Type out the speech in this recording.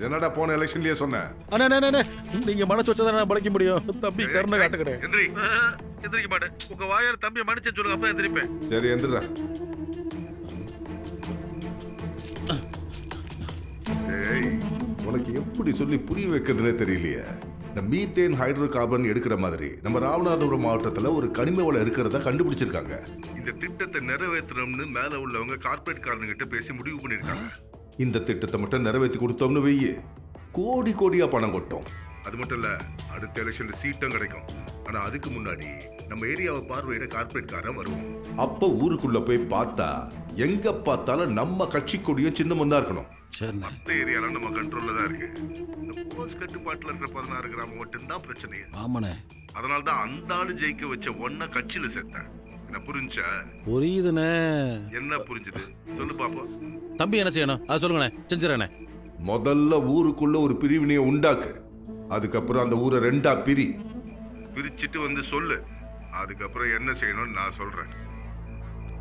என்னடா போன எலெக்ஷன்லயே சொன்ன? அண்ணே நீங்க மனசு வச்சா நான் படைக்க முடியும். தம்பி கருணை காட்டுக்கடே. எந்திரி. எந்திரிக்க மாட்டேன். உங்க வாயால தம்பியை மன்னிச்சேன்னு சொல்லுங்க, அப்ப எந்திரிப்பேன். சரி எந்திரா. ஏய், உனக்கு எப்படி சொல்லி புரிய வைக்கிறதுனே தெரியலையே. இந்த மீத்தேன் ஹைட்ரோ கார்பன் எடுக்கிற மாதிரி நம்ம ராமநாதபுரம் மாவட்டத்தில் ஒரு கனிம வளம் இருக்கிறத கண்டுபிடிச்சிருக்காங்க. இந்த திட்டத்தை நிறைவேற்றணும்னு மேல உள்ளவங்க கார்பரேட் காரனுங்கிட்ட பேசி முடிவு பண்ணிருக்காங்க. இந்த திட்டத்தை மட்டும் நிறைவேற்றி கொடுத்தோம்னு வெய்ய கோடி கோடியா பணம் கொட்டும். அது மட்டும் இல்ல, அடுத்த எலெக்ஷன்ல சீட்டும் கிடைக்கும். ஆனா அதுக்கு முன்னாடி நம்ம ஏரியாவை பார்வையிட கார்பரேட் காரன் வருவோம். அப்ப ஊருக்குள்ள போய் பார்த்தா எங்க பார்த்தாலும் நம்ம கட்சி கொடியும் சின்னமும் தான் இருக்கணும். மற்ற ஏரியால நம்ம கண்ட்ரோல்ல தான் இருக்கு. இந்த போலீஸ் கட்டுப்பாட்டுல இருக்கிற 16 கிராமம் மட்டும்தான் பிரச்சனை. ஆமாண்ணே. அதனால தான் அந்த ஆளு ஜெயிக்க வச்ச ஒன்ன கட்சியில சேர்த்தேன். என்ன புரிஞ்சா? புரியுதுண்ணே. என்ன புரிஞ்சுது சொல்லு பாப்போம். தம்பி என்ன செய்யணும் அதை சொல்லுங்கண்ணே, செஞ்சிடறேண்ணே. முதல்ல ஊருக்குள்ள ஒரு பிரிவினையை உண்டாக்கு. அதுக்கப்புறம் அந்த ஊரை 2ஆ பிரிச்சுட்டு வந்து சொல்லு. அதுக்கப்புறம் என்ன செய்யணும்னு நான் சொல்றேன்.